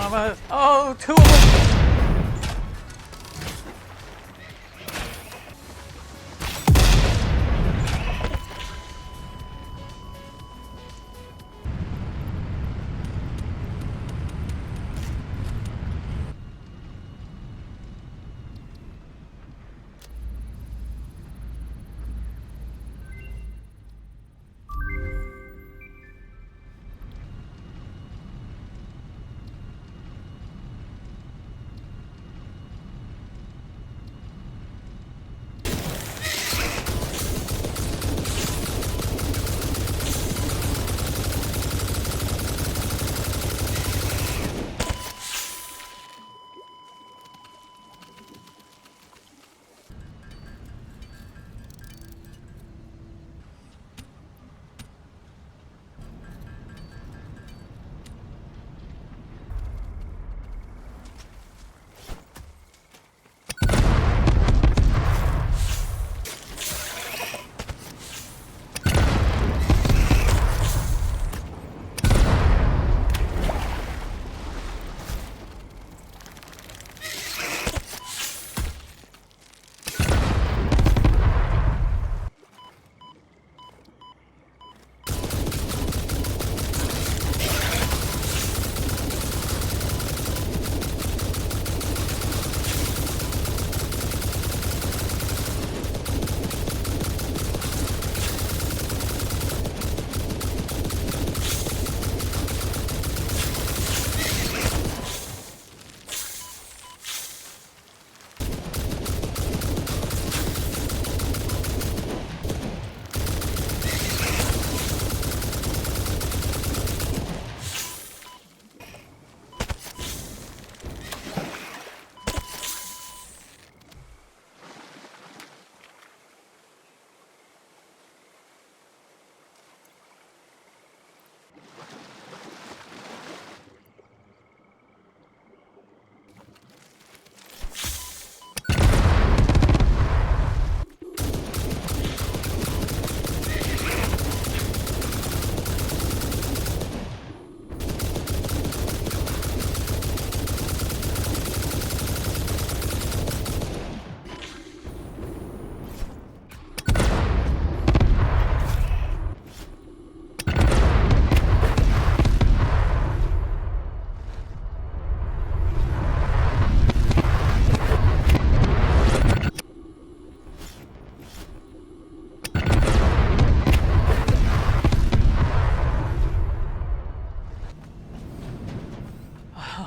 Mama. Oh, two of them.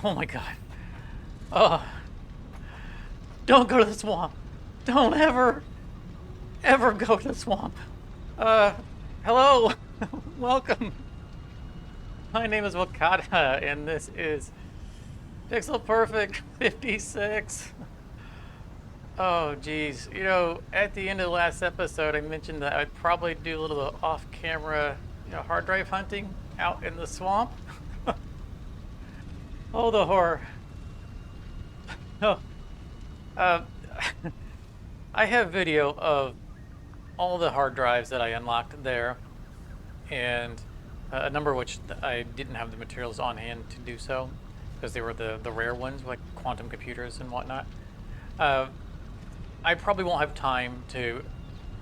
Oh my god. Oh. Don't go to the swamp. Don't ever go to the swamp. Hello. Welcome. My name is Wakata, and this is Pixel Perfect 56. Oh, geez. You know, at the end of the last episode, I mentioned that I'd probably do a little off-camera, hard drive hunting out in the swamp. Oh, the horror. No. Uh, I have video of all the hard drives that I unlocked there, and a number of which I didn't have the materials on hand to do so, because they were the rare ones, like quantum computers and whatnot. I probably won't have time to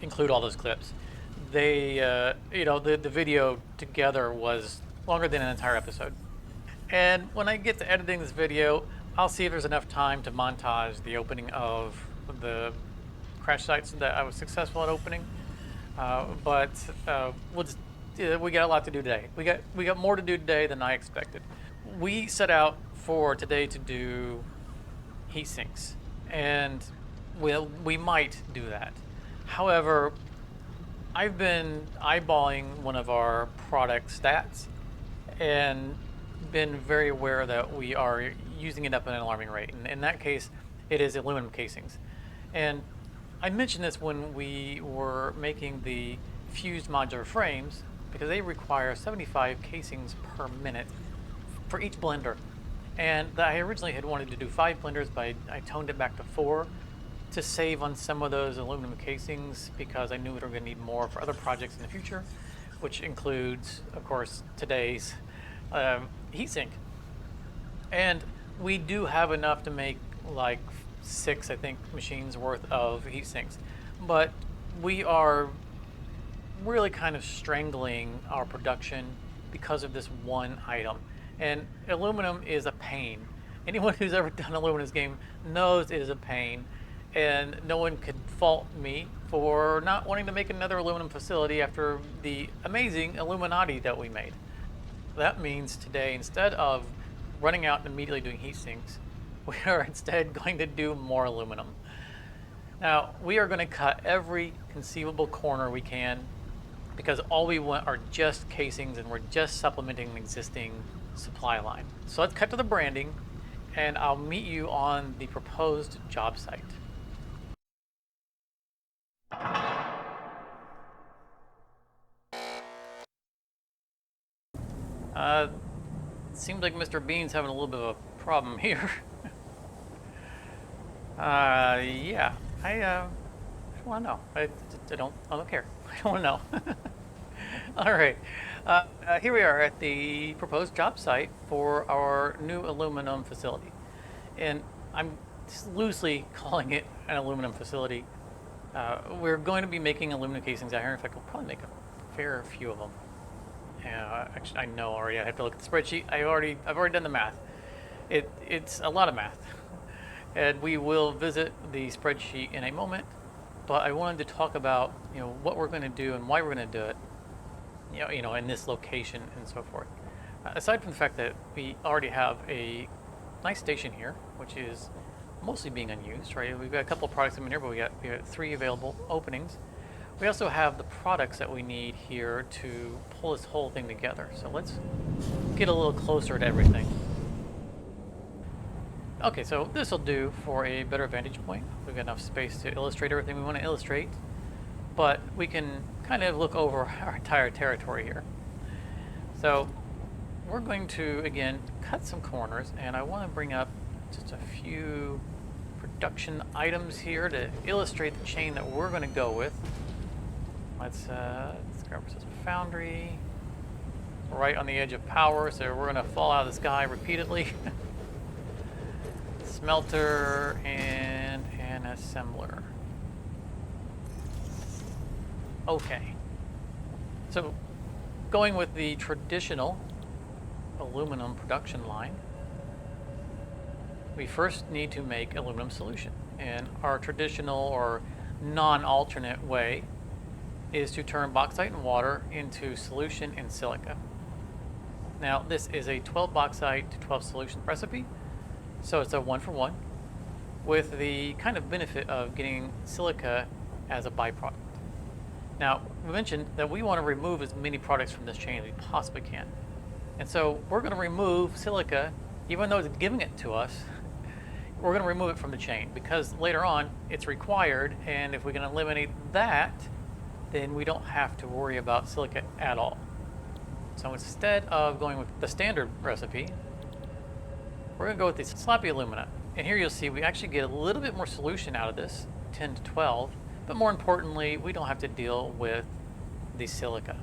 include all those clips. They, the video together was longer than an entire episode. And when I get to editing this video, I'll see if there's enough time to montage the opening of the crash sites that I was successful at opening. But we got a lot to do today. We got more to do today than I expected. We set out for today to do heat sinks, and we might do that. However, I've been eyeballing one of our product stats and been very aware that we are using it up at an alarming rate. And in that case, it is aluminum casings. And I mentioned this when we were making the fused modular frames, because they require 75 casings per minute for each blender. And I originally had wanted to do 5 blenders, but I toned it back to 4 to save on some of those aluminum casings, because I knew we were going to need more for other projects in the future, which includes, of course, today's heatsink. And we do have enough to make like 6, I think, machines worth of heat sinks. But we are really kind of strangling our production because of this one item. And aluminum is a pain. Anyone who's ever done aluminum in this game knows it is a pain. And no one could fault me for not wanting to make another aluminum facility after the amazing Illuminati that we made. That means today, instead of running out and immediately doing heat sinks, we are instead going to do more aluminum. Now, we are going to cut every conceivable corner we can because all we want are just casings and we're just supplementing an existing supply line. So let's cut to the branding and I'll meet you on the proposed job site. Seems like Mr. Bean's having a little bit of a problem here. Yeah, I don't want to know. I don't care. I don't want to know. All right. Here we are at the proposed job site for our new aluminum facility. And I'm just loosely calling it an aluminum facility. We're going to be making aluminum casings out here. In fact, we'll probably make a fair few of them. Actually, I know already. I have to look at the spreadsheet. I've already done the math. It's a lot of math. And we will visit the spreadsheet in a moment. But I wanted to talk about what we're going to do and why we're going to do it. In this location and so forth. Aside from the fact that we already have a nice station here, which is mostly being unused, right? We've got a couple of products in here, but we got 3 available openings. We also have the products that we need here to pull this whole thing together. So let's get a little closer to everything. Okay, so this will do for a better vantage point. We've got enough space to illustrate everything we want to illustrate, but we can kind of look over our entire territory here. So we're going to, again, cut some corners, and I want to bring up just a few production items here to illustrate the chain that we're going to go with. Let's grab ourselves a foundry. We're right on the edge of power, so we're going to fall out of the sky repeatedly. Smelter and an assembler. Okay. So going with the traditional aluminum production line, we first need to make aluminum solution. And our traditional or non-alternate way is to turn bauxite and water into solution in silica. Now, this is a 12 bauxite to 12 solution recipe, so it's a 1-for-1 with the kind of benefit of getting silica as a byproduct. Now, we mentioned that we want to remove as many products from this chain as we possibly can. And so we're going to remove silica, even though it's giving it to us, we're going to remove it from the chain because later on it's required, and if we can eliminate that, then we don't have to worry about silica at all. So instead of going with the standard recipe, we're going to go with the sloppy alumina. And here you'll see we actually get a little bit more solution out of this, 10 to 12, but more importantly, we don't have to deal with the silica.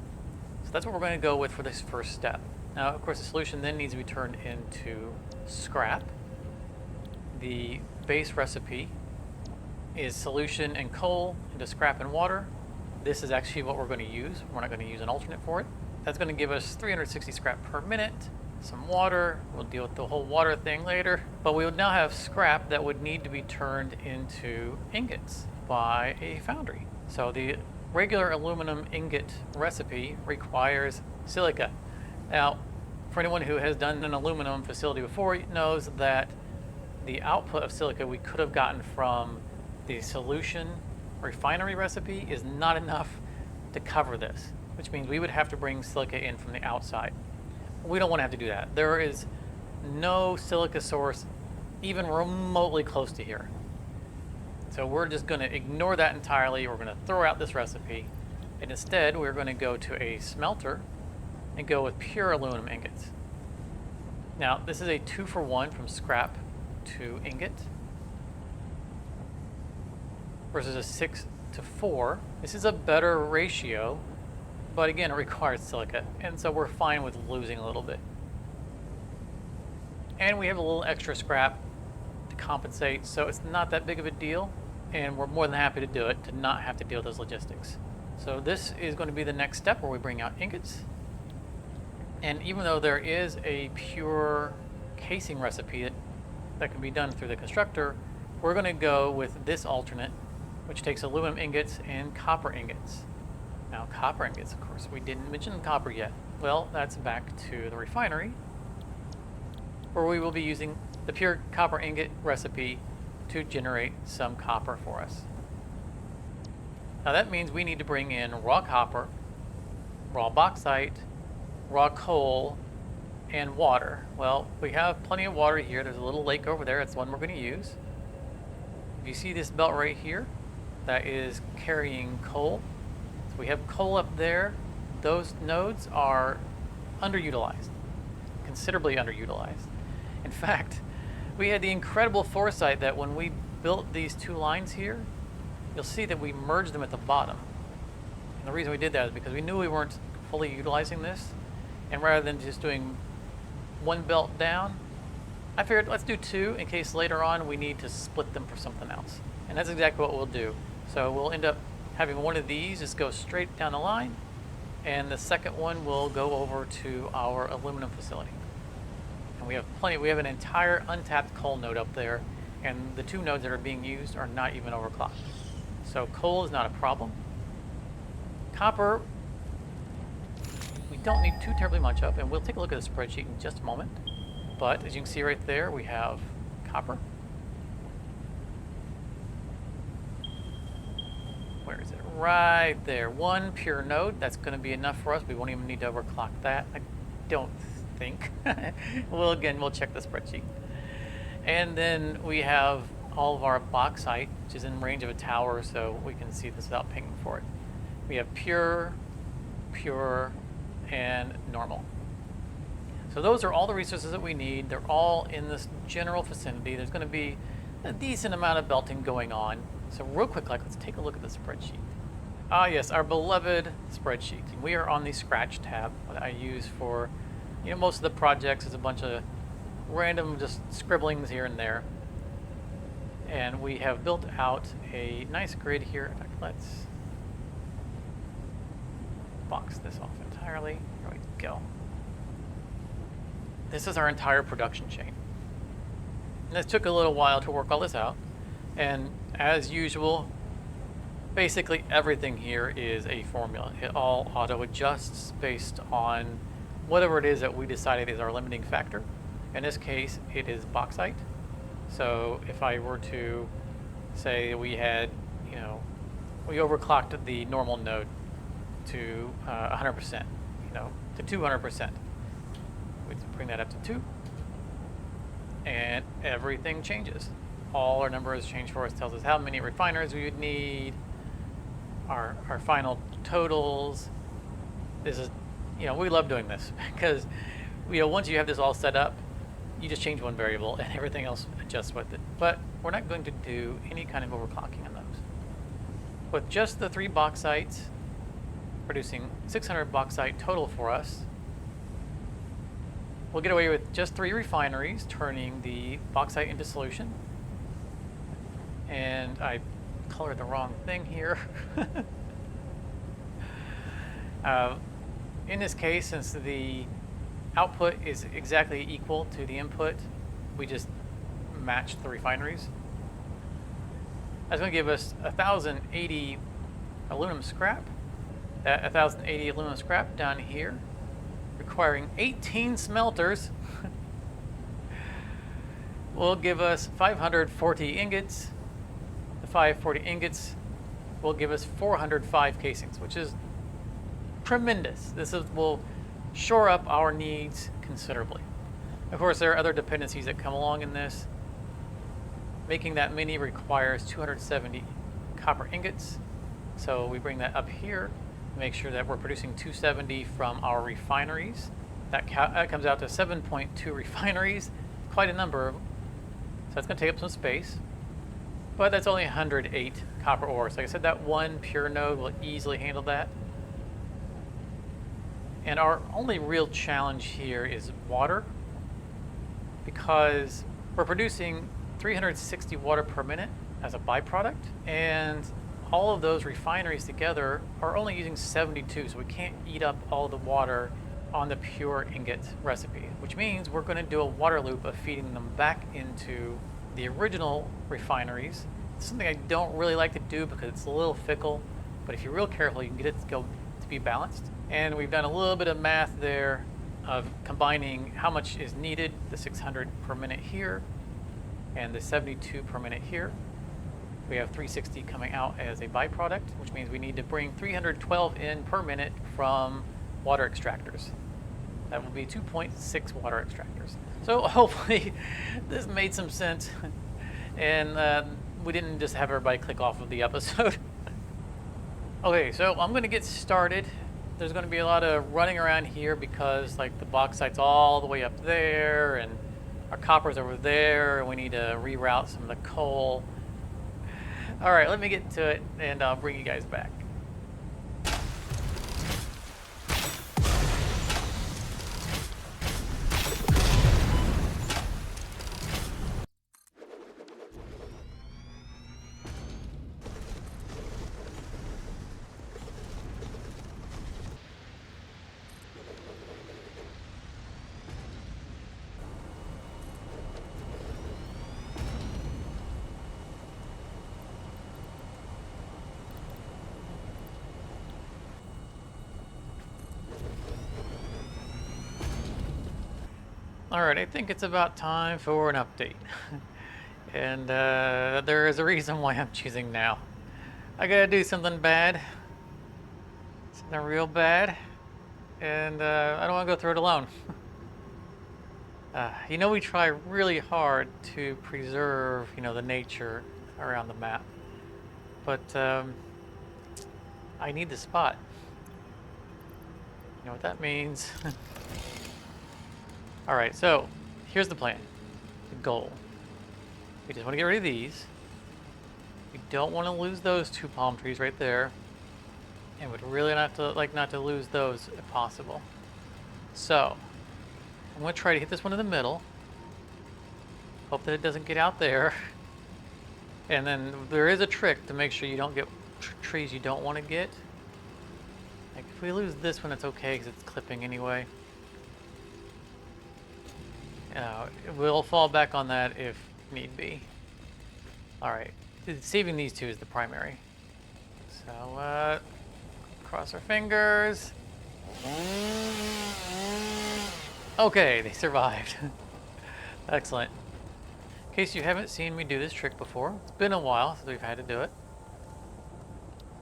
So that's what we're going to go with for this first step. Now, of course, the solution then needs to be turned into scrap. The base recipe is solution and coal into scrap and water. This is actually what we're going to use. We're not going to use an alternate for it. That's going to give us 360 scrap per minute, some water. We'll deal with the whole water thing later. But we would now have scrap that would need to be turned into ingots by a foundry. So the regular aluminum ingot recipe requires silica. Now, for anyone who has done an aluminum facility before knows that the output of silica we could have gotten from the solution refinery recipe is not enough to cover this, which means we would have to bring silica in from the outside. We don't want to have to do that. There is no silica source even remotely close to here. So we're just going to ignore that entirely. We're going to throw out this recipe, and instead we're going to go to a smelter and go with pure aluminum ingots. Now, this is a 2-for-1 from scrap to ingot versus a 6-to-4. This is a better ratio, but again, it requires silica, and so we're fine with losing a little bit. And we have a little extra scrap to compensate, so it's not that big of a deal. And we're more than happy to do it, to not have to deal with those logistics. So this is going to be the next step where we bring out ingots. And even though there is a pure casing recipe that can be done through the constructor, we're going to go with this alternate, which takes aluminum ingots and copper ingots. Now, copper ingots, of course, we didn't mention copper yet. Well, that's back to the refinery, where we will be using the pure copper ingot recipe to generate some copper for us. Now that means we need to bring in raw copper, raw bauxite, raw coal, and water. Well, we have plenty of water here. There's a little lake over there. That's the one we're going to use. If you see this belt right here, that is carrying coal. So we have coal up there. Those nodes are underutilized, considerably underutilized. In fact, we had the incredible foresight that when we built these two lines here, you'll see that we merged them at the bottom. And the reason we did that is because we knew we weren't fully utilizing this. And rather than just doing one belt down, I figured let's do two in case later on we need to split them for something else. And that's exactly what we'll do. So we'll end up having one of these just go straight down the line, and the second one will go over to our aluminum facility. And we have plenty, we have an entire untapped coal node up there, and the two nodes that are being used are not even overclocked. So coal is not a problem. Copper, we don't need too terribly much of, and we'll take a look at the spreadsheet in just a moment. But as you can see right there, we have copper. Where is it? Right there. One pure node. That's going to be enough for us. We won't even need to overclock that, I don't think. We'll check the spreadsheet. And then we have all of our bauxite, which is in range of a tower, so we can see this without pinging for it. We have pure, and normal. So those are all the resources that we need. They're all in this general vicinity. There's going to be a decent amount of belting going on. So real quick, let's take a look at the spreadsheet. Ah yes, our beloved spreadsheet. We are on the Scratch tab that I use for, most of the projects. Is a bunch of random just scribblings here and there. And we have built out a nice grid here. In fact, let's box this off entirely. There we go. This is our entire production chain. And this took a little while to work all this out. And as usual, basically everything here is a formula. It all auto adjusts based on whatever it is that we decided is our limiting factor. In this case, it is bauxite. So if I were to say we had, we overclocked the normal node to 100%, to 200%. We'd bring that up to 2, and everything changes. All our numbers change for us, tells us how many refiners we would need, our final totals. This is, we love doing this because, once you have this all set up, you just change one variable and everything else adjusts with it. But we're not going to do any kind of overclocking on those. With just the 3 bauxites, producing 600 bauxite total for us, we'll get away with just 3 refineries, turning the bauxite into solution. And I colored the wrong thing here. In this case, since the output is exactly equal to the input, we just matched the refineries. That's going to give us 1,080 aluminum scrap. That 1,080 aluminum scrap down here, requiring 18 smelters, will give us 540 ingots. The 540 ingots will give us 405 casings, which is tremendous. Will shore up our needs considerably. Of course, there are other dependencies that come along in this. Making that many requires 270 copper ingots. So we bring that up here, make sure that we're producing 270 from our refineries. That comes out to 7.2 refineries, quite a number. So it's going to take up some space. But that's only 108 copper ore. So like I said, that one pure node will easily handle that. And our only real challenge here is water. because we're producing 360 water per minute as a byproduct, and all of those refineries together are only using 72, so we can't eat up all the water on the pure ingot recipe, which means we're going to do a water loop of feeding them back into the original refineries. It's something I don't really like to do because it's a little fickle, but if you're real careful, you can get it to go to be balanced. And we've done a little bit of math there of combining how much is needed, the 600 per minute here and the 72 per minute here. We have 360 coming out as a byproduct, which means we need to bring 312 in per minute from water extractors. That will be 2.6 water extractors. So hopefully this made some sense, and we didn't just have everybody click off of the episode. Okay, so I'm gonna get started. There's gonna be a lot of running around here because like the bauxite's all the way up there and our copper's over there, and we need to reroute some of the coal. All right, let me get to it and I'll bring you guys back. Alright, I think it's about time for an update. And there is a reason why I'm choosing now. I gotta do something bad. Something real bad. And I don't want to go through it alone. You know, we try really hard to preserve, the nature around the map. But I need the spot. You know what that means? All right, so here's the plan, the goal. We just want to get rid of these. We don't want to lose those two palm trees right there, and would really not to lose those if possible. So I'm going to try to hit this one in the middle. Hope that it doesn't get out there. And then there is a trick to make sure you don't get trees you don't want to get. Like if we lose this one, it's okay because it's clipping anyway. We'll fall back on that if need be. Alright, saving these two is the primary. So, cross our fingers. Okay, they survived. Excellent. In case you haven't seen me do this trick before, it's been a while since we've had to do it.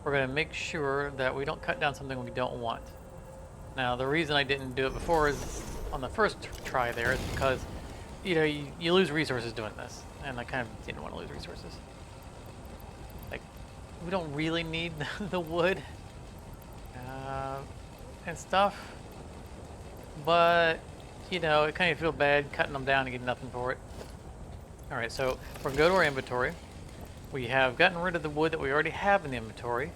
We're going to make sure that we don't cut down something we don't want. Now, the reason I didn't do it before is on the first try there is because, you lose resources doing this. And I kind of didn't want to lose resources. Like, we don't really need the wood and stuff. But, it kind of feels bad cutting them down and getting nothing for it. Alright, so we're going to go to our inventory. We have gotten rid of the wood that we already have in the inventory.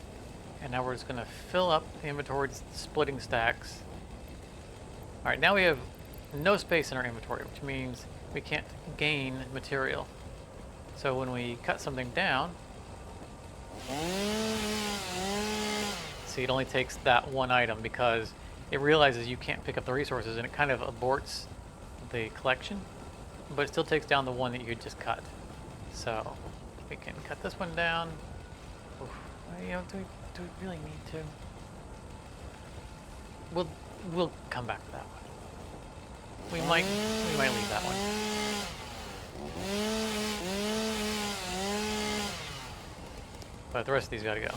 And now we're just going to fill up the inventory splitting stacks. Alright, now we have no space in our inventory, which means we can't gain material. So when we cut something down, see, it only takes that one item because it realizes you can't pick up the resources and it kind of aborts the collection, but it still takes down the one that you just cut. So we can cut this one down. Oof. Do we really need to? We'll come back to that one. We might leave that one. But the rest of these gotta go.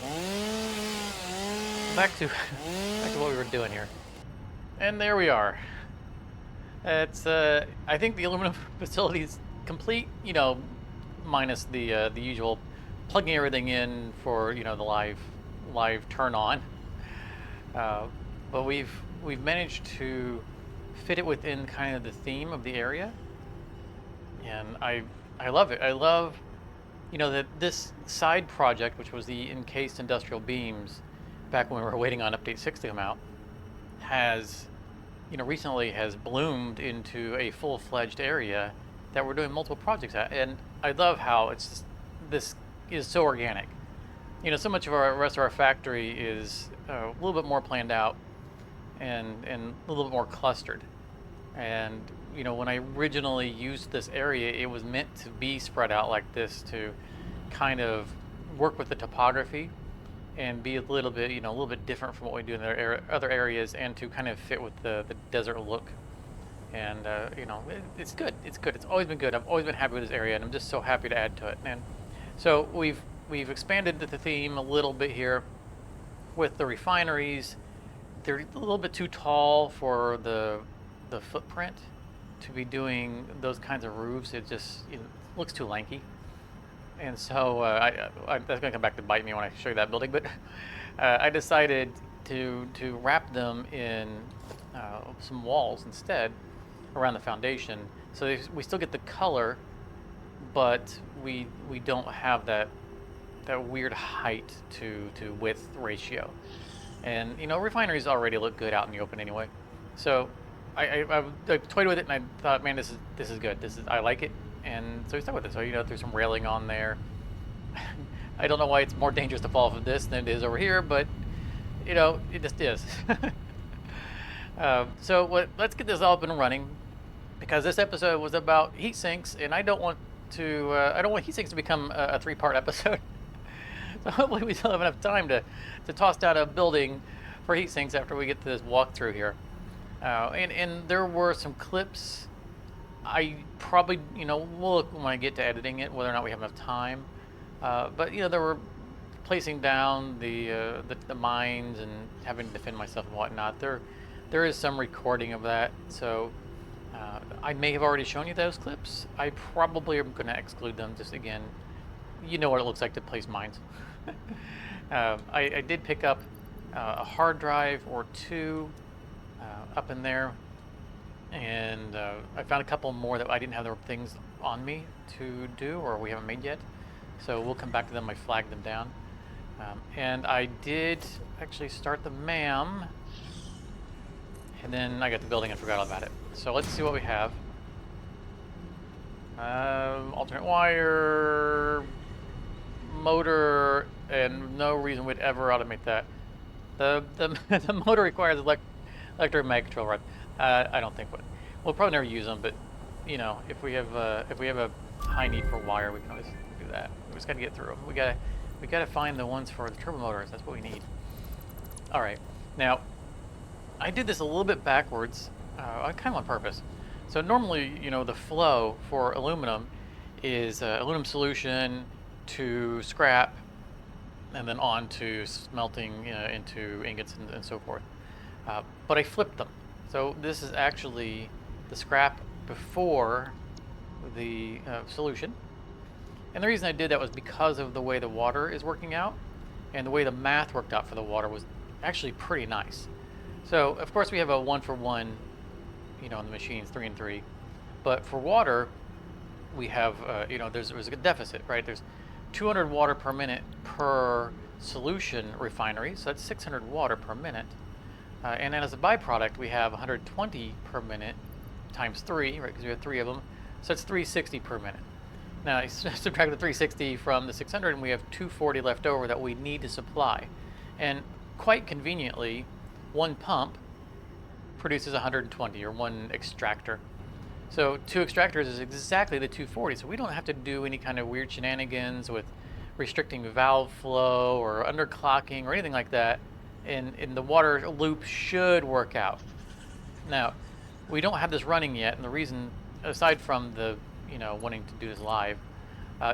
Back to what we were doing here. And there we are. It's I think the aluminum facility is complete, minus the usual plugging everything in for, the live turn on. But we've managed to fit it within kind of the theme of the area, and I love it. I love, that this side project, which was the encased industrial beams, back when we were waiting on update 6 to come out, has recently has bloomed into a full-fledged area that we're doing multiple projects at. And I love how this is so organic. So much of our rest of our factory is a little bit more planned out and a little bit more clustered. And when I originally used this area, it was meant to be spread out like this to kind of work with the topography and be a little bit, a little bit different from what we do in other areas, and to kind of fit with the desert look. And it's good. It's good. It's always been good. I've always been happy with this area, and I'm just so happy to add to it. And so we've expanded the theme a little bit here with the refineries. They're a little bit too tall for the footprint to be doing those kinds of roofs. It just looks too lanky. And so that's going to come back to bite me when I show you that building. But I decided to wrap them in some walls instead around the foundation. So we still get the color, but we don't have that weird height to width ratio. And refineries already look good out in the open anyway. So I toyed with it, and I thought, man, this is good. I like it. And so we stuck with it. So there's some railing on there. I don't know why it's more dangerous to fall off of this than it is over here, but it just is. Let's get this all up and running, because this episode was about heat sinks, and I don't want heat sinks to become a 3-part episode. So hopefully we still have enough time to toss down a building for heat sinks after we get to this walkthrough here. And there were some clips. I probably, we'll look when I get to editing it, whether or not we have enough time. But there were placing down the mines and having to defend myself and whatnot. There is some recording of that, so I may have already shown you those clips. I probably am going to exclude them. Just again, you know what it looks like to place mines. I did pick up a hard drive or two up in there. And I found a couple more that I didn't have the things on me to do, or we haven't made yet. So we'll come back to them. I flagged them down. And I did actually start the MAM. And then I got the building and forgot all about it. So let's see what we have. Alternate wire, motor, and no reason we'd ever automate that. The motor requires electromagnetic control rod. I don't think we'll probably never use them, but if we have a high need for wire, we can always do that. We just got to get through them. We gotta find the ones for the turbo motors. That's what we need. All right, now I did this a little bit backwards, kind of on purpose. So normally, the flow for aluminum is aluminum solution to scrap, and then on to smelting into ingots and so forth. But I flipped them. So this is actually the scrap before the solution. And the reason I did that was because of the way the water is working out, and the way the math worked out for the water was actually pretty nice. So of course we have a 1-for-1, on the machines, 3 and 3. But for water, we have, there's a deficit, right? There's 200 water per minute per solution refinery, so that's 600 water per minute. And then as a byproduct, we have 120 per minute times 3, right, because we have 3 of them. So it's 360 per minute. Now, I subtract the 360 from the 600, and we have 240 left over that we need to supply. And quite conveniently, one pump produces 120, or one extractor. So 2 extractors is exactly the 240, so we don't have to do any kind of weird shenanigans with restricting valve flow or underclocking or anything like that. And the water loop should work out. Now, we don't have this running yet, and the reason, aside from the wanting to do this live,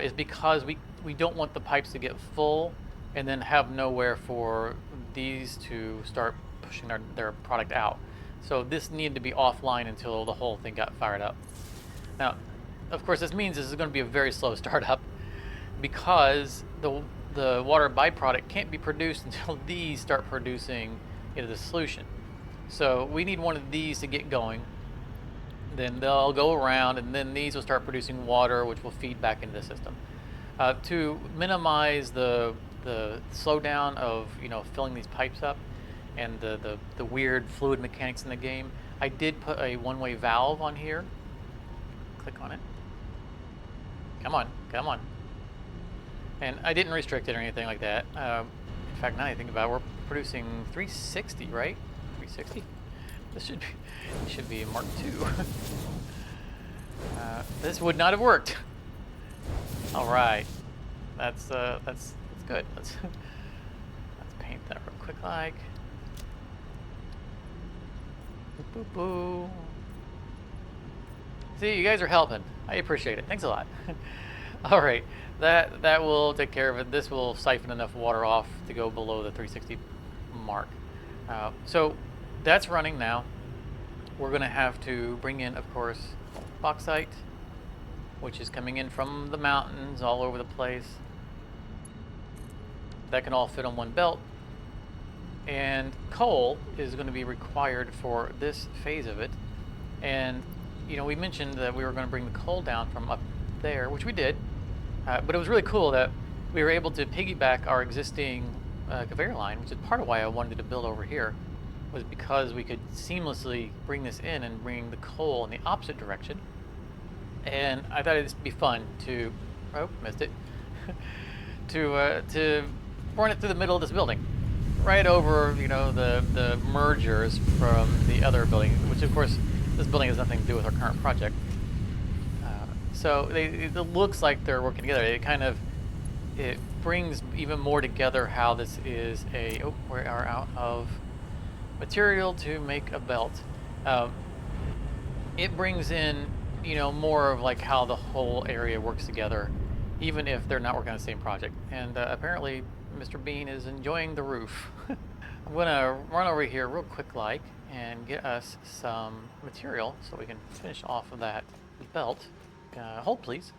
is because we don't want the pipes to get full and then have nowhere for these to start pushing their product out. So this needed to be offline until the whole thing got fired up. Now, of course, this means this is going to be a very slow startup, because the water byproduct can't be produced until these start producing the solution. So we need one of these to get going. Then they'll go around, and then these will start producing water, which will feed back into the system. To minimize the slowdown of filling these pipes up, and the weird fluid mechanics in the game. I did put a one-way valve on here. Click on it. Come on, come on. And I didn't restrict it or anything like that. In fact, now that I think about it, we're producing 360, right? 360? This should be a Mark II. This would not have worked. All right, that's good. Let's paint that real quick, like. Boo boo. See, you guys are helping. I appreciate it. Thanks a lot. All right, that will take care of it. This will siphon enough water off to go below the 360 mark. So that's running now. We're going to have to bring in, of course, bauxite, which is coming in from the mountains all over the place. That can all fit on one belt. And coal is going to be required for this phase of it. And, you know, we mentioned that we were going to bring the coal down from up there, which we did. But it was really cool that we were able to piggyback our existing conveyor line, which is part of why I wanted to build over here, was because we could seamlessly bring this in and bring the coal in the opposite direction. And I thought it'd be fun to, oh, missed it, to run it through the middle of this building, right over, you know, the mergers from the other building, which of course this building has nothing to do with our current project. So it looks like they're working together. It brings even more together how this is a, oh, we are out of material to make a belt. It brings in, you know, more of like how the whole area works together, even if they're not working on the same project. And apparently Mr. Bean is enjoying the roof. I'm gonna run over here real quick like and get us some material so we can finish off of that belt. Hold please.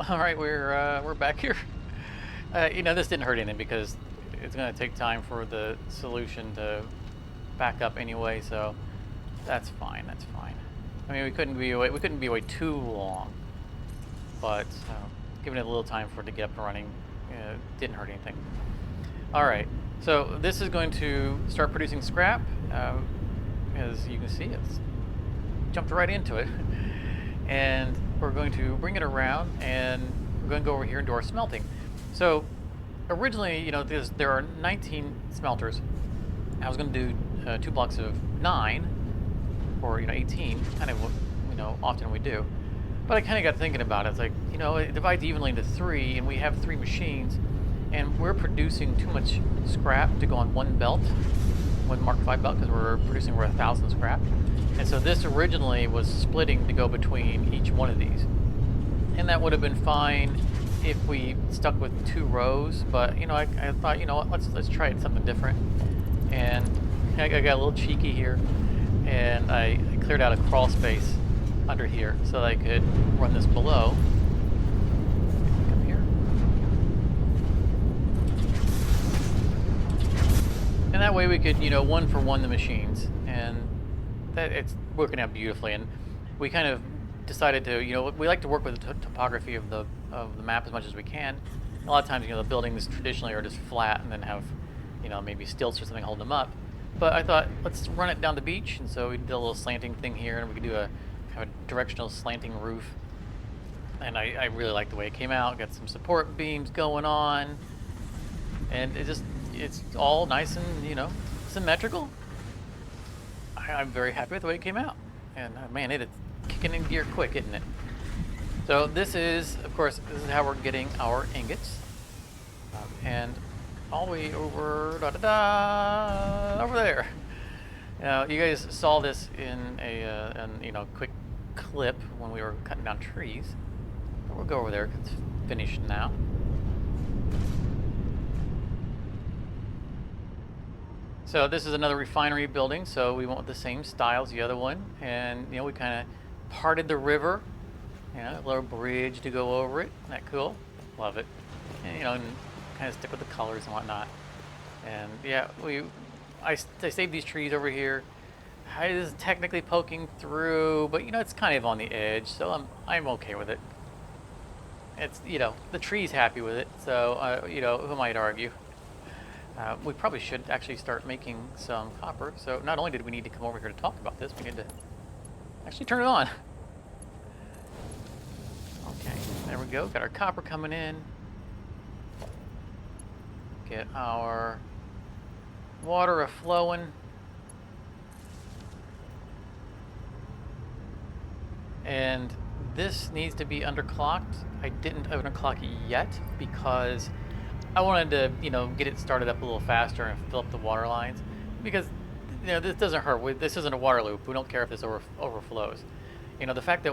All right, we're back here. You know, this didn't hurt anything because it's going to take time for the solution to back up anyway, so that's fine. That's fine. I mean, we couldn't be away too long, but giving it a little time for it to get up and running didn't hurt anything. All right, so this is going to start producing scrap. As you can see, it's jumped right into it. And we're going to bring it around and we're going to go over here and do our smelting. So originally, you know, there are 19 smelters. I was going to do 2 blocks of 9 or, you know, 18, kind of what, you know, often we do. But I kind of got thinking about it. It's like, you know, it divides evenly into 3 and we have 3 machines and we're producing too much scrap to go on one belt, one Mark V belt, because we're producing over 1,000 scrap. And so this originally was splitting to go between each one of these. And that would have been fine if we stuck with 2 rows, but you know, I thought, you know what, let's try it something different. And I got a little cheeky here, and I cleared out a crawl space under here so that I could run this below. Come here. And that way we could, you know, one for one the machines, and that it's working out beautifully. And we kind of decided to, you know, we like to work with the topography of the map as much as we can. A lot of times, you know, the buildings traditionally are just flat and then have, you know, maybe stilts or something holding them up. But I thought, let's run it down the beach, and so we did a little slanting thing here, and we could do a kind of directional slanting roof. And I really like the way it came out. Got some support beams going on, and it's all nice and, you know, symmetrical. I'm very happy with the way it came out, and man, it is kicking in gear quick, isn't it? So this is, of course, this is how we're getting our ingots, and all the way over over there. Now, you guys saw this in a you know, quick clip when we were cutting down trees, but we'll go over there 'cause it's finished now. So this is another refinery building, so we went with the same style as the other one, and you know, we kind of parted the river, you know, a little bridge to go over it. Isn't that cool? Love it. And, you know, and kind of stick with the colors and whatnot. And yeah, I saved these trees over here. It is technically poking through, but you know, it's kind of on the edge, so I'm okay with it. It's, you know, the tree's happy with it, so you know, who might argue? We probably should actually start making some copper. So not only did we need to come over here to talk about this, we need to actually turn it on. Okay, there we go. Got our copper coming in. Get our water a-flowing. And this needs to be underclocked. I didn't underclock it yet because I wanted to, get it started up a little faster and fill up the water lines. Because, this doesn't hurt. This isn't a water loop. We don't care if this overflows. The fact that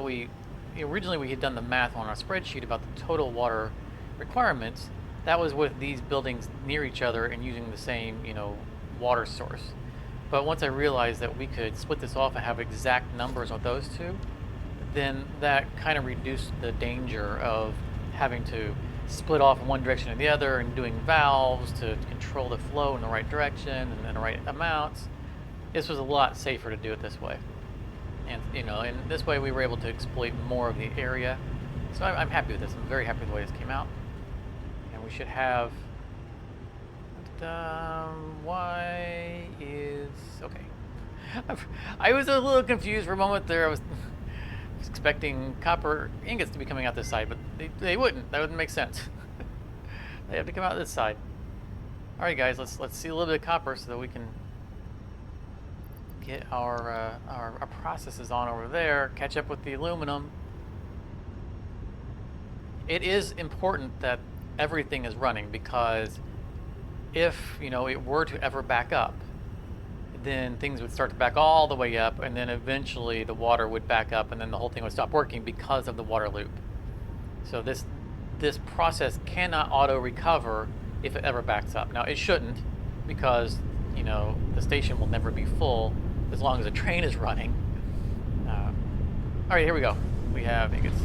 originally we had done the math on our spreadsheet about the total water requirements. That was with these buildings near each other and using the same, water source. But once I realized that we could split this off and have exact numbers on those two, then that kind of reduced the danger of having to split off in one direction or the other and doing valves to control the flow in the right direction and the right amounts. This was a lot safer to do it this way. And, in this way we were able to exploit more of the area. So I'm happy with this. I'm very happy with the way this came out. And we should have... why is... Okay. I was a little confused for a moment there. I was expecting copper ingots to be coming out this side, but they wouldn't. That wouldn't make sense. They have to come out this side. All right, guys, let's see a little bit of copper so that we can get our processes on over there. Catch up with the aluminum. It is important that everything is running because if it were to ever back up, then things would start to back all the way up, and then eventually the water would back up, and then the whole thing would stop working because of the water loop. So this process cannot auto-recover if it ever backs up. Now, it shouldn't, because, the station will never be full as long as the train is running. All right, here we go. We have ingots.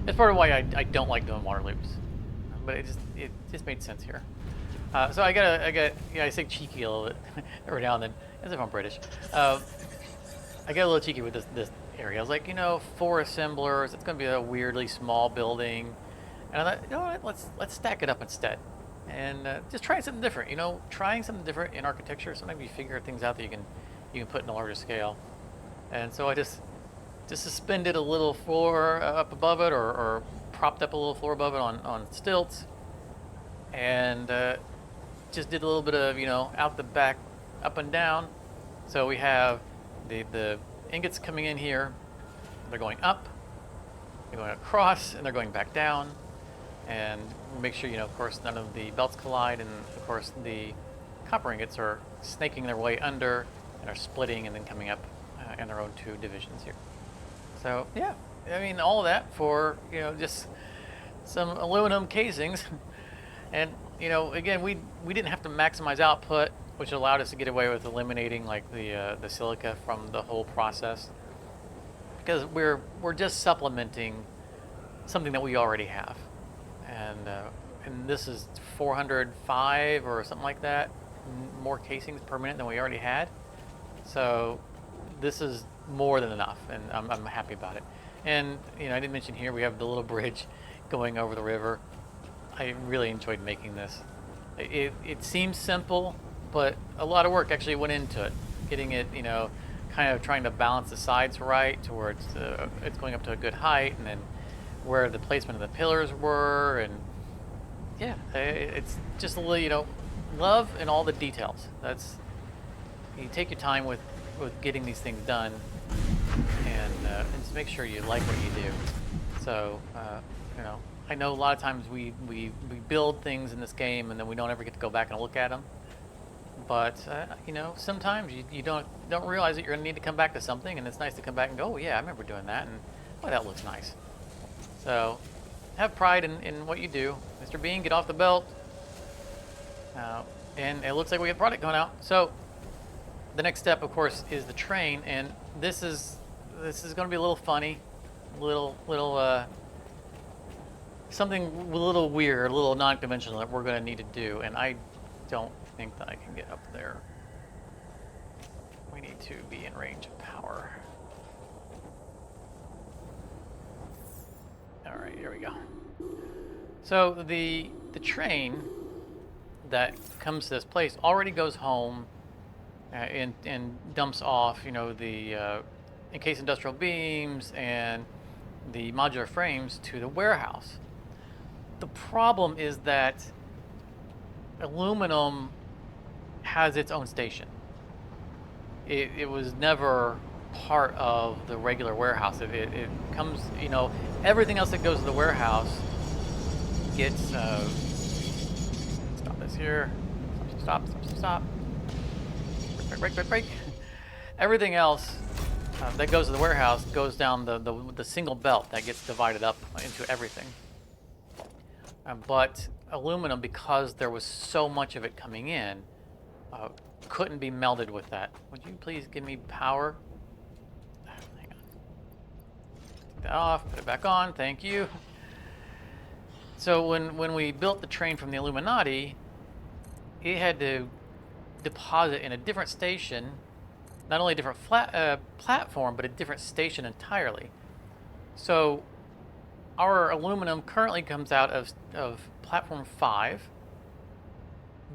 That's part of why I don't like doing water loops, but it just made sense here. So I say cheeky a little bit every now and then, as if I'm British. I got a little cheeky with this area. I was like, 4 assemblers. It's going to be a weirdly small building, and I thought, you know what? Let's stack it up instead, and just try something different. Trying something different in architecture. Sometimes you figure things out that you can put in a larger scale, and so I just suspended a little floor up above it, or propped up a little floor above it on stilts, and just did a little bit of, out the back, up and down. So we have the ingots coming in here. They're going up, they're going across, and they're going back down. And make sure, of course, none of the belts collide. And, of course, the copper ingots are snaking their way under and are splitting and then coming up in their own 2 divisions here. So, yeah, all of that for, just some aluminum casings. And, again, we didn't have to maximize output, which allowed us to get away with eliminating like the silica from the whole process, because we're just supplementing something that we already have, and this is 405 or something like that more casings per minute than we already had. So this is more than enough, and I'm happy about it. And I didn't mention here we have the little bridge going over the river. I really enjoyed making this. It seems simple, but a lot of work actually went into it. Getting it, kind of trying to balance the sides right to where it's going up to a good height, and then where the placement of the pillars were, and yeah, it's just a little, love in all the details. You take your time with getting these things done, and just make sure you like what you do. So, I know a lot of times we build things in this game and then we don't ever get to go back and look at them. But sometimes you don't realize that you're going to need to come back to something, and it's nice to come back and go, oh yeah, I remember doing that, and boy, that looks nice. So have pride in what you do. Mr. Bean, get off the belt. And it looks like we have product going out. So the next step, of course, is the train, and this is going to be a little funny, little something a little weird, a little non-conventional that we're going to need to do, and I don't think that I can get up there. We need to be in range of power. All right, here we go. So the train that comes to this place already goes home and dumps off, you know, the encased industrial beams and the modular frames to the warehouse. The problem is that aluminum has its own station. It was never part of the regular warehouse. It comes, you know, everything else that goes to the warehouse gets, stop this here, stop. Break. Everything else that goes to the warehouse goes down the single belt that gets divided up into everything. But aluminum, because there was so much of it coming in, couldn't be melded with that. Would you please give me power? Hang on. Take that off, put it back on, thank you. So when we built the train from the Illuminati, it had to deposit in a different station, not only a different platform, but a different station entirely. So our aluminum currently comes out of platform 5,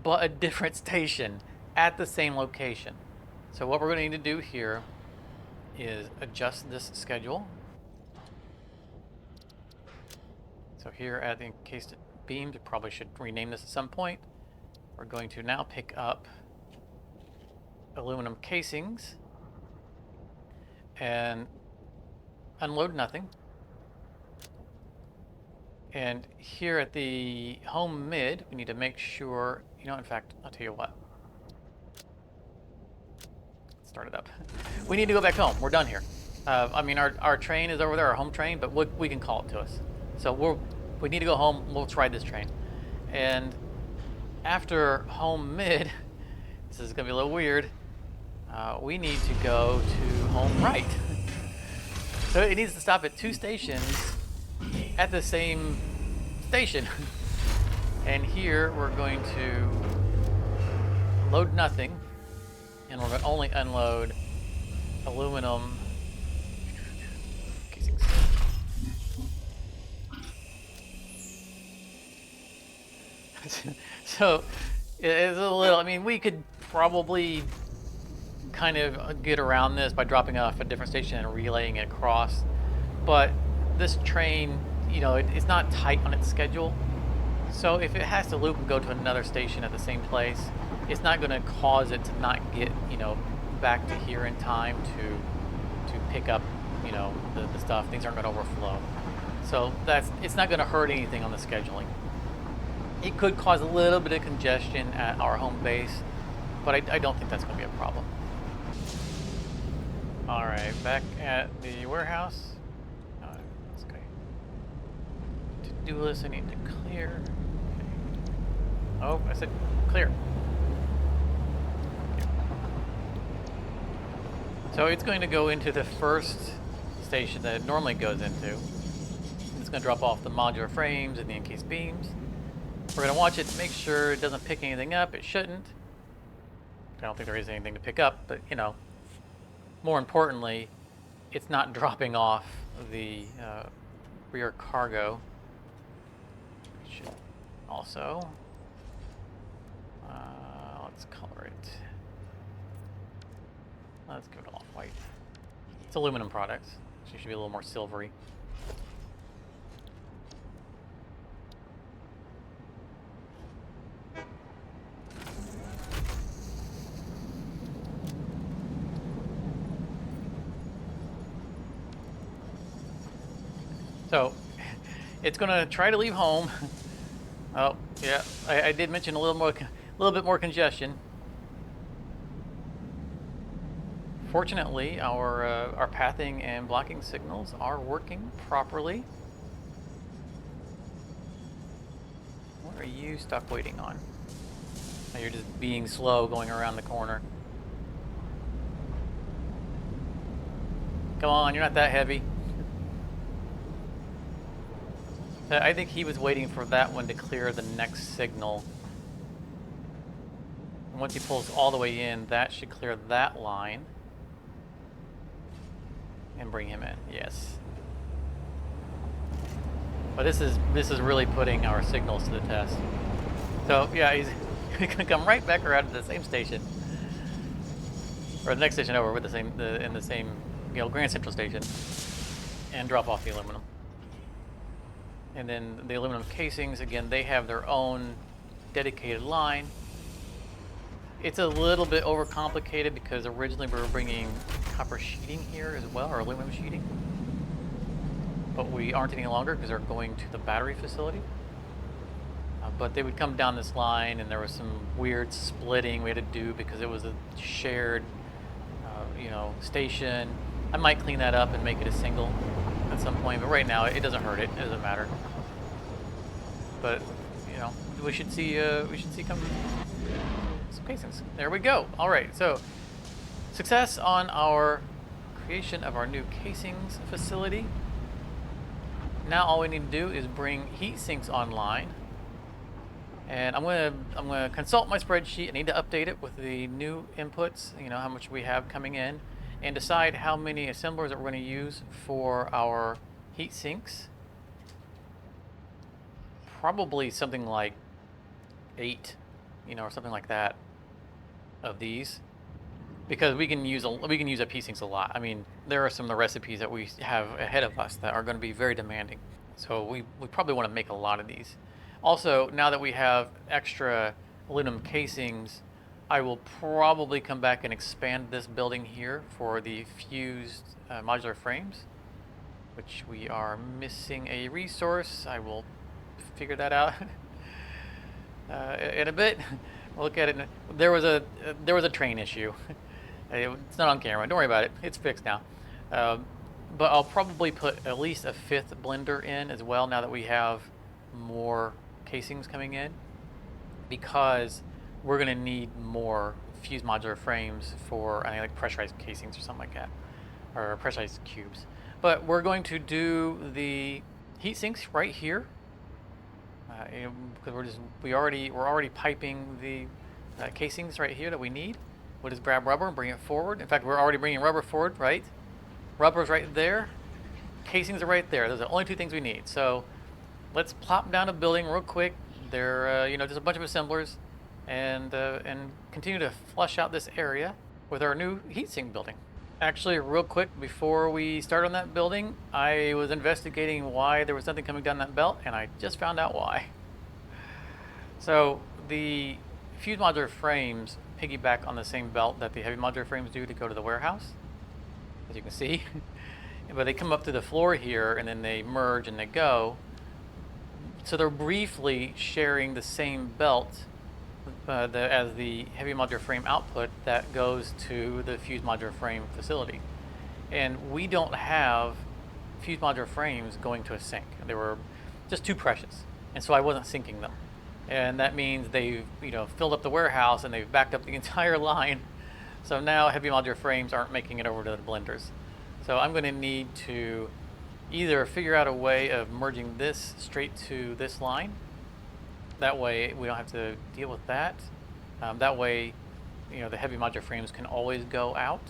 but a different station at the same location. So what we're going to need to do here is adjust this schedule. So here at the encased beams, we probably should rename this at some point. We're going to now pick up aluminum casings and unload nothing. And here at the home mid, we need to make sure, you know, in fact, I'll tell you what. Start it up. We need to go back home. We're done here. I mean, our train is over there, our home train, but we can call it to us. So we need to go home. Let's ride this train. And after home mid, this is going to be a little weird, we need to go to home right. So it needs to stop at 2 stations at the same station. And here we're going to load nothing, and we're going to only unload aluminum casings. So it's a little, I mean, we could probably kind of get around this by dropping off a different station and relaying it across, but this train, you know, it's not tight on its schedule. So if it has to loop and go to another station at the same place, it's not going to cause it to not get, you know, back to here in time to pick up, you know, the stuff. Things aren't going to overflow. So it's not going to hurt anything on the scheduling. It could cause a little bit of congestion at our home base, but I don't think that's going to be a problem. All right, back at the warehouse. Let's go. To-do list I need to clear. Okay. Oh, I said clear. So it's going to go into the first station that it normally goes into. It's going to drop off the modular frames and the encased beams. We're going to watch it to make sure it doesn't pick anything up. It shouldn't. I don't think there is anything to pick up, but, you know, more importantly, it's not dropping off the rear cargo. It should also, let's color it. Let's give it off white. It's aluminum products, so it should be a little more silvery. So it's going to try to leave home. Oh, yeah, I did mention a little bit more congestion. Fortunately, our pathing and blocking signals are working properly. What are you stuck waiting on? Oh, you're just being slow going around the corner. Come on, you're not that heavy. I think he was waiting for that one to clear the next signal. And once he pulls all the way in, that should clear that line. And bring him in, yes. But this is really putting our signals to the test. So yeah, we can come right back around to the same station, or the next station over with the same, in the same, Grand Central Station, and drop off the aluminum. And then the aluminum casings, again, they have their own dedicated line. It's a little bit overcomplicated because originally we were bringing copper sheeting here as well, or aluminum sheeting. But we aren't any longer because they're going to the battery facility. But they would come down this line, and there was some weird splitting we had to do because it was a shared, station. I might clean that up and make it a single at some point, but right now it doesn't hurt it. It doesn't matter. But we should see some casings. There we go. All right, so success on our creation of our new casings facility. Now all we need to do is bring heat sinks online. And I'm gonna consult my spreadsheet. I need to update it with the new inputs, how much we have coming in, and decide how many assemblers that we're going to use for our heat sinks. Probably something like 8, or something like that of these, because we can use up heat sinks a lot. I mean, there are some of the recipes that we have ahead of us that are going to be very demanding. So we probably want to make a lot of these. Also, now that we have extra aluminum casings, I will probably come back and expand this building here for the fused modular frames, which we are missing a resource. I will figure that out in a bit. We'll look at it. There was a train issue. It's not on camera. Don't worry about it. It's fixed now. But I'll probably put at least a 5th blender in as well now that we have more casings coming in, because we're going to need more fused modular frames for like pressurized casings or something like that, or pressurized cubes. But we're going to do the heat sinks right here, because we're already piping the casings right here that we need. We'll just grab rubber and bring it forward. In fact, we're already bringing rubber forward, right? Rubber's right there. Casings are right there. Those are the only 2 things we need. So let's plop down a building real quick. There, just a bunch of assemblers, and continue to flush out this area with our new heatsink building. Actually, real quick, before we start on that building, I was investigating why there was nothing coming down that belt, and I just found out why. So the fused modular frames piggyback on the same belt that the heavy modular frames do to go to the warehouse, as you can see. But they come up to the floor here, and then they merge and they go. So they're briefly sharing the same belt as the heavy modular frame output that goes to the fused modular frame facility. And we don't have fused modular frames going to a sink. They were just too precious, and so I wasn't sinking them. And that means they've filled up the warehouse and they've backed up the entire line. So now heavy modular frames aren't making it over to the blenders. So I'm going to need to either figure out a way of merging this straight to this line. That way we don't have to deal with that. That way, the heavy modular frames can always go out,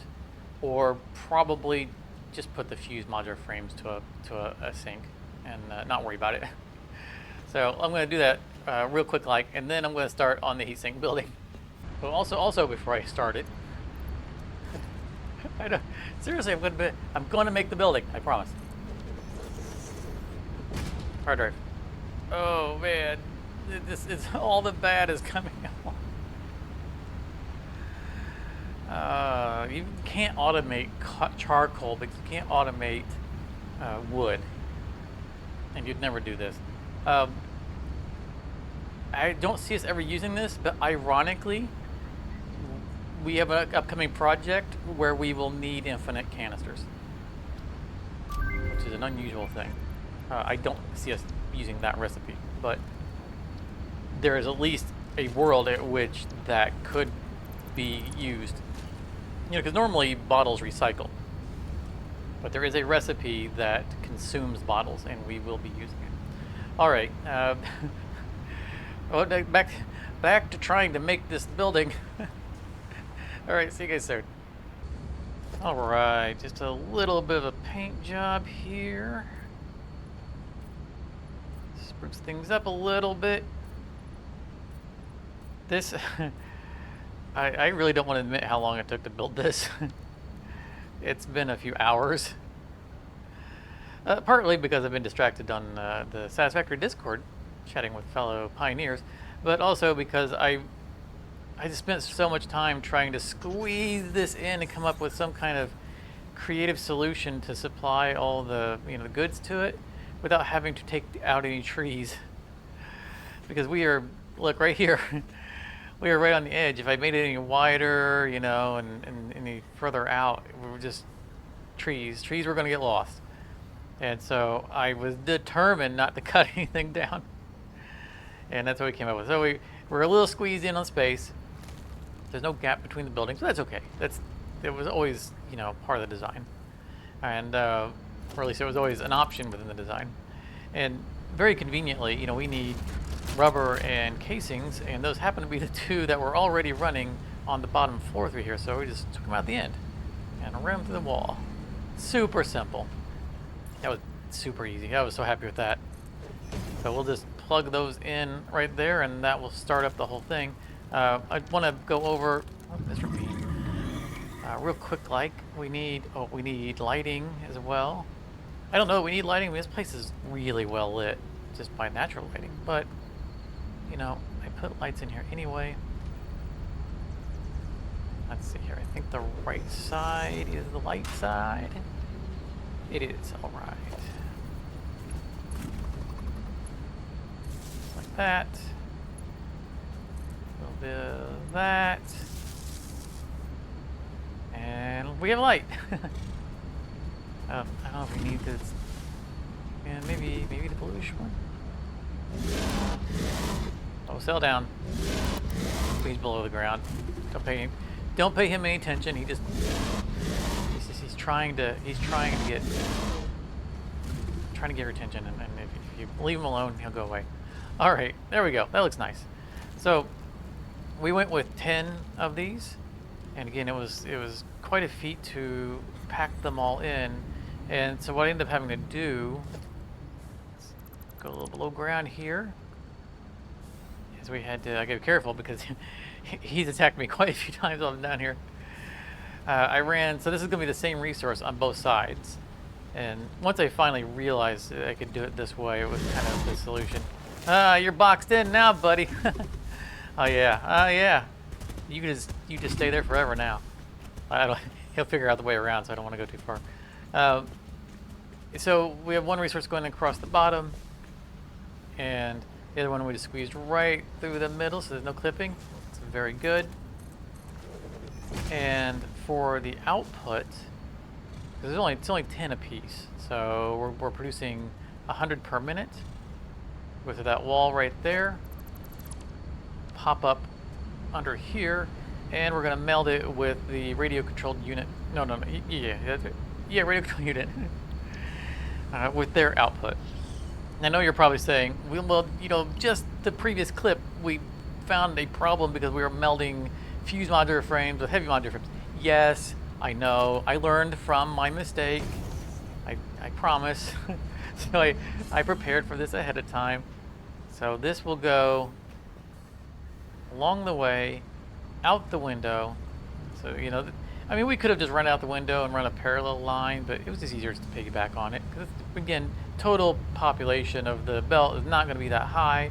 or probably just put the fused modular frames to a sink and not worry about it. So I'm going to do that real quick, and then I'm going to start on the heatsink building. But also before I start it, seriously, I'm going to make the building. I promise. Hard drive. Oh man, this is all the bad is coming out. You can't automate charcoal, but you can't automate wood, and you'd never do this. I don't see us ever using this, but ironically, we have an upcoming project where we will need infinite canisters, which is an unusual thing. I don't see us using that recipe, but there is at least a world at which that could be used. Because normally bottles recycle, but there is a recipe that consumes bottles, and we will be using it. All right, back to trying to make this building. All right, see you guys soon. All right, just a little bit of a paint job here. Spruce things up a little bit. This, I really don't want to admit how long it took to build this. It's been a few hours. Partly because I've been distracted on the Satisfactory Discord, chatting with fellow pioneers, but also because I just spent so much time trying to squeeze this in and come up with some kind of creative solution to supply all the goods to it without having to take out any trees. Because we are, look right here, we are right on the edge. If I made it any wider, and any further out, we were just trees. Trees were going to get lost. And so I was determined not to cut anything down. And that's what we came up with. So we're a little squeezed in on space. There's no gap between the buildings, but that's okay. It was always, part of the design. And, or at least it was always an option within the design. And very conveniently, we need rubber and casings, and those happen to be the two that were already running on the bottom floor through here. So we just took them out the end and ran them through the wall. Super simple. That was super easy. I was so happy with that. So we'll just plug those in right there, and that will start up the whole thing. I want to go over Mr. B. Real quick, we need lighting as well. I don't know that we need lighting. I mean, this place is really well lit just by natural lighting, but I put lights in here anyway. Let's see here. I think the right side is the light side. It is, all right. Like that. A little bit of that. And we have light. I don't know if we need this. Yeah, maybe the bluish one. Oh, settle down. He's below the ground. Don't pay him any attention. He's trying to get your attention, and if you leave him alone, he'll go away. All right, there we go. That looks nice. So we went with 10 of these, and again, it was quite a feat to pack them all in. And so what I ended up having to do, let's go a little below ground here, is I gotta be careful because he's attacked me quite a few times while I'm down here. So this is gonna be the same resource on both sides. And once I finally realized that I could do it this way, it was kind of the solution. You're boxed in now, buddy. Oh yeah. You just stay there forever now. He'll figure out the way around, so I don't want to go too far. So we have one resource going across the bottom, and the other one we just squeezed right through the middle, so there's no clipping. It's very good. And for the output, because it's only 10 a piece, so we're producing 100 per minute with that wall right there. Pop up under here, and we're going to meld it with the radio controlled unit. No, yeah, radio controlled unit with their output. I know you're probably saying, well, just the previous clip, we found a problem because we were melding fused modular frames with heavy modular frames. Yes, I know. I learned from my mistake. I promise. So I prepared for this ahead of time. So this will go along the way, out the window. So, we could have just run out the window and run a parallel line, but it was just easier to piggyback on it. Because, again, total population of the belt is not going to be that high.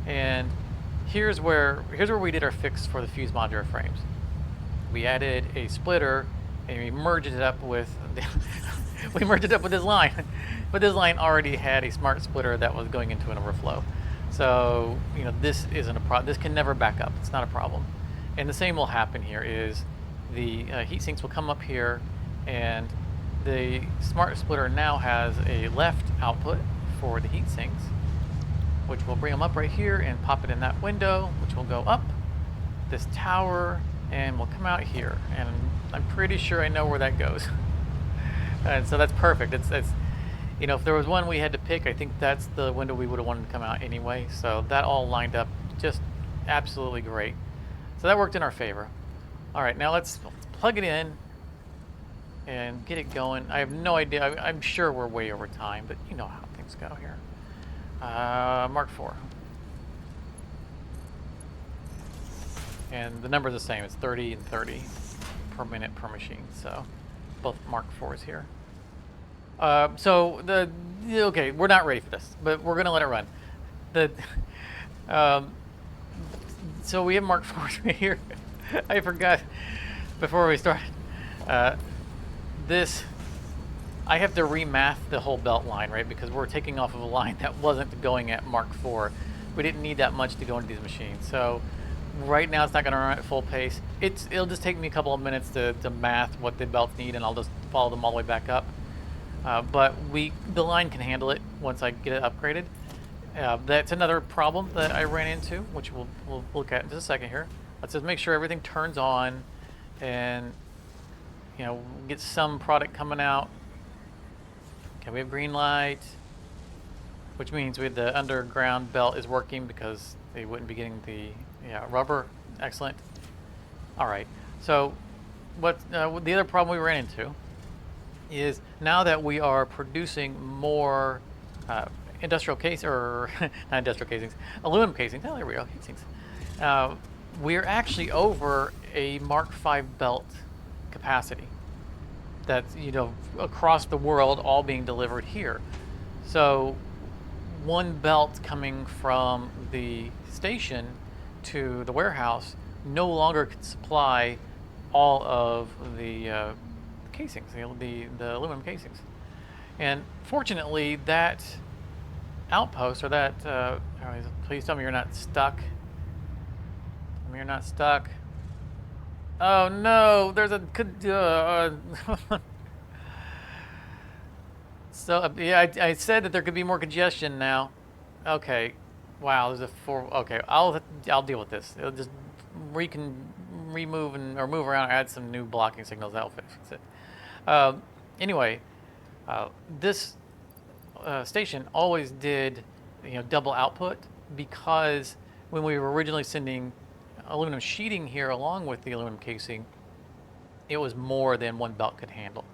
And here's where we did our fix for the fused modular frames. We added a splitter, and we merged it up with this line. But this line already had a smart splitter that was going into an overflow. So, this isn't a problem. This can never back up. It's not a problem. And the same will happen here is the heat sinks will come up here, and the smart splitter now has a left output for the heat sinks, which will bring them up right here and pop it in that window, which will go up this tower and will come out here. And I'm pretty sure I know where that goes. And so that's perfect. It's if there was one we had to pick, I think that's the window we would have wanted to come out anyway. So that all lined up just absolutely great. So that worked in our favor. All right, now let's plug it in and get it going. I have no idea. I'm sure we're way over time, but you know how things go here. Mark 4. And the number's the same. It's 30 and 30 per minute per machine. So both Mark IVs here. Okay, we're not ready for this, but we're gonna let it run. Um, so we have Mark IVs right here. I forgot before we started. This, I have to remath the whole belt line, right? Because we're taking off of a line that wasn't going at Mark IV. We didn't need that much to go into these machines. So right now it's not gonna run at full pace. It'll just take me a couple of minutes to math what the belts need, and I'll just follow them all the way back up. But the line can handle it once I get it upgraded. That's another problem that I ran into, which we'll look at in just a second here. Let's just make sure everything turns on, and get some product coming out. Okay, we have green light, which means the underground belt is working because they wouldn't be getting the rubber. Excellent. All right. So what the other problem we ran into is now that we are producing more industrial case or not industrial casings, aluminum casings. Oh, there we go, casings. We're actually over a Mark V belt capacity. That's across the world, all being delivered here. So one belt coming from the station to the warehouse no longer can supply all of the casings, the aluminum casings. And fortunately, that outpost, or that, please tell me you're not stuck. Tell me you're not stuck. Oh no, there's a, so yeah, I said that there could be more congestion now. Okay, wow, there's a okay, I'll deal with this. It'll just remove or move around, add some new blocking signals. That'll fix it. Anyway, this station always did double output, because when we were originally sending aluminum sheeting here along with the aluminum casing, it was more than one belt could handle.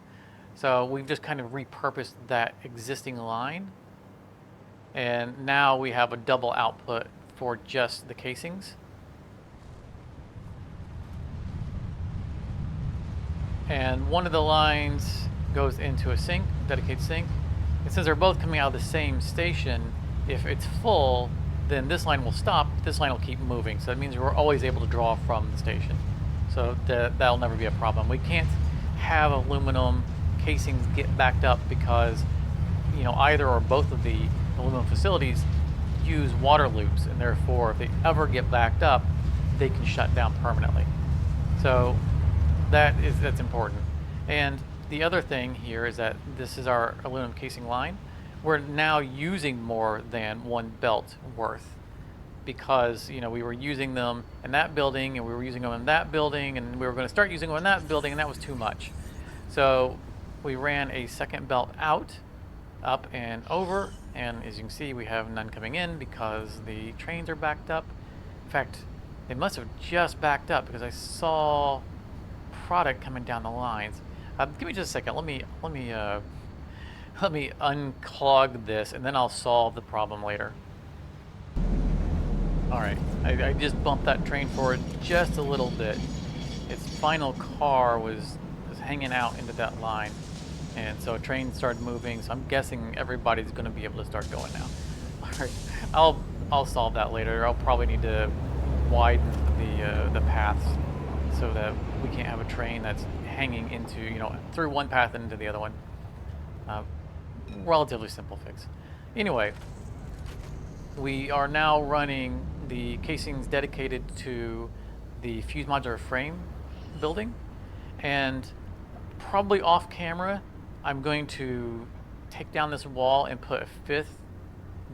So we've just kind of repurposed that existing line, and now we have a double output for just the casings. And one of the lines goes into a sink, dedicated sink. And since they're both coming out of the same station, if it's full, then this line will stop, this line will keep moving. So that means we're always able to draw from the station. So that'll never be a problem. We can't have aluminum casings get backed up because either or both of the aluminum facilities use water loops, and therefore if they ever get backed up, they can shut down permanently. So that's important. And the other thing here is that this is our aluminum casing line. We're now using more than one belt worth, because we were using them in that building, and we were using them in that building, and we were going to start using them in that building, and that was too much. So we ran a second belt out, up and over, and as you can see, we have none coming in because the trains are backed up. In fact, they must have just backed up because I saw product coming down the lines. Give me just a second. Let me unclog this, and then I'll solve the problem later. All right, I just bumped that train forward just a little bit. Its final car was hanging out into that line, and so a train started moving. So I'm guessing everybody's going to be able to start going now. All right, I'll solve that later. I'll probably need to widen the paths so that we can't have a train that's hanging into through one path and into the other one. Relatively simple fix. Anyway, we are now running the casings dedicated to the fuse modular frame building, and probably off camera I'm going to take down this wall and put a 5th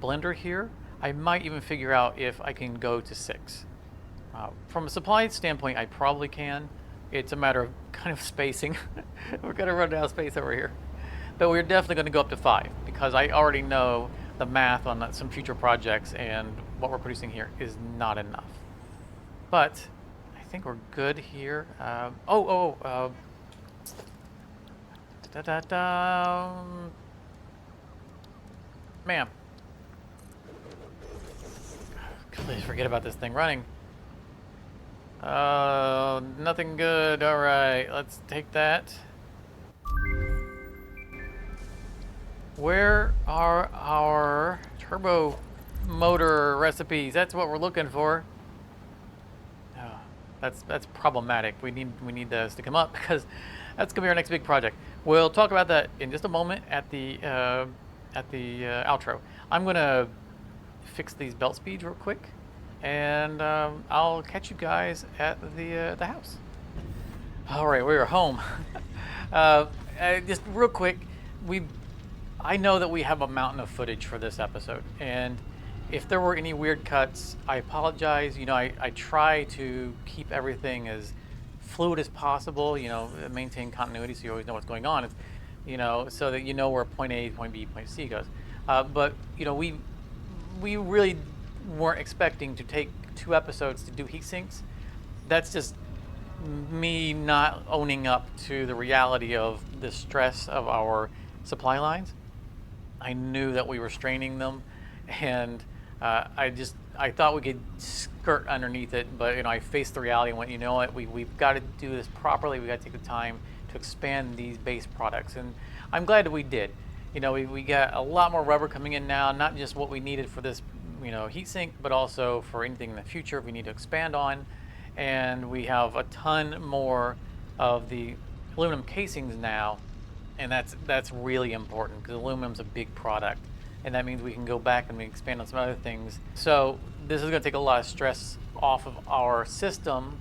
blender here. I might even figure out if I can go to 6. From a supply standpoint, I probably can. It's a matter of kind of spacing. We're going to run out of space over here. But we're definitely going to go up to 5, because I already know the math on some future projects, and what we're producing here is not enough. But I think we're good here. Ma'am. Please forget about this thing running. Nothing good. All right, let's take that. Where are our turbo motor recipes? That's what we're looking for. Oh, that's problematic. We need those to come up because that's gonna be our next big project. We'll talk about that in just a moment at the outro. I'm gonna fix these belt speeds real quick, and I'll catch you guys at the house. All right, we're home. uh, just real quick, we I know that we have a mountain of footage for this episode, and if there were any weird cuts, I apologize. I try to keep everything as fluid as possible, maintain continuity so you always know what's going on. It's, so that you know where point A, point B, point C goes. But, we really weren't expecting to take 2 episodes to do heat sinks. That's just me not owning up to the reality of the stress of our supply lines. I knew that we were straining them, and I thought we could skirt underneath it, but I faced the reality and went, you know what, we've got to do this properly. We got to take the time to expand these base products, and I'm glad that we did. We got a lot more rubber coming in now, not just what we needed for this heat sink, but also for anything in the future we need to expand on. And we have a ton more of the aluminum casings now, and that's really important because aluminum's a big product, and that means we can go back and we expand on some other things. So this is going to take a lot of stress off of our system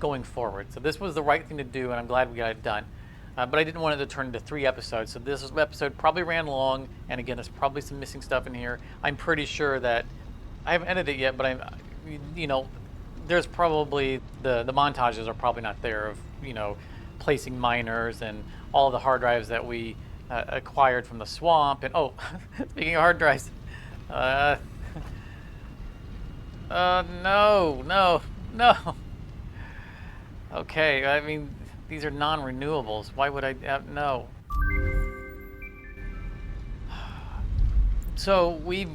going forward. So this was the right thing to do, and I'm glad we got it done. But I didn't want it to turn into 3 episodes. So this episode probably ran long, and again, there's probably some missing stuff in here. I'm pretty sure that I haven't edited it yet, but there's probably the montages are probably not there of placing miners and all the hard drives that we acquired from the swamp. And speaking of hard drives, no. Okay, I mean, these are non-renewables. Why would I no? So we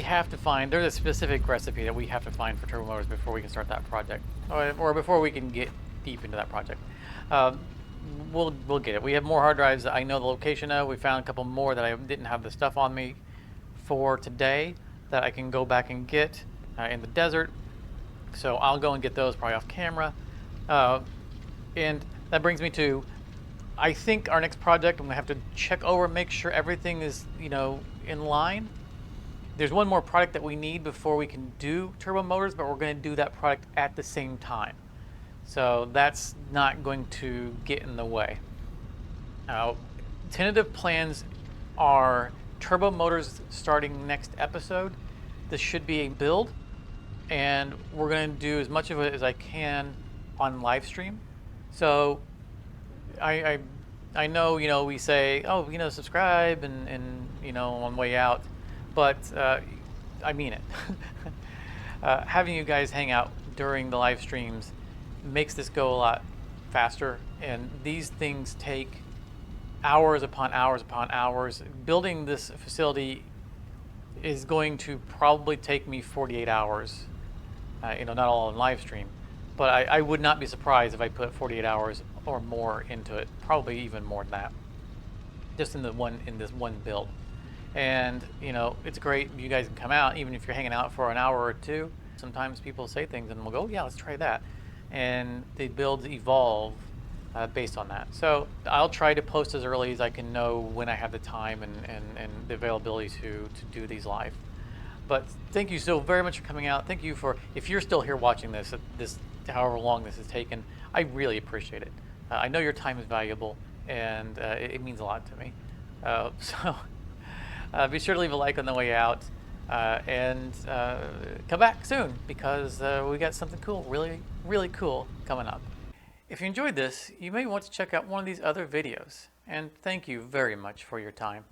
have to find, there's a specific recipe that we have to find for turbo motors before we can start that project, or before we can get deep into that project. We'll get it. We have more hard drives that I know the location of. We found a couple more that I didn't have the stuff on me for today that I can go back and get in the desert. So I'll go and get those probably off camera. And that brings me to, I think our next project, I'm gonna have to check over, make sure everything is in line. There's one more product that we need before we can do turbo motors, but we're gonna do that product at the same time. So that's not going to get in the way. Tentative plans are turbo motors starting next episode. This should be a build, and we're going to do as much of it as I can on live stream. So I know we say subscribe and on the way out, but I mean it. Having you guys hang out during the live streams makes this go a lot faster, and these things take hours upon hours upon hours. Building this facility is going to probably take me 48 hours, not all on live stream, but I would not be surprised if I put 48 hours or more into it, probably even more than that, just in this one build. And it's great you guys can come out, even if you're hanging out for an hour or two. Sometimes people say things and we'll go, oh yeah, let's try that. And the builds evolve based on that. So I'll try to post as early as I can know when I have the time and the availability to do these live. But thank you so very much for coming out. Thank you if you're still here watching this however long this has taken, I really appreciate it. I know your time is valuable, and it means a lot to me. So be sure to leave a like on the way out, and come back soon, because we got something cool, really, really cool coming up. If you enjoyed this, you may want to check out one of these other videos, and thank you very much for your time.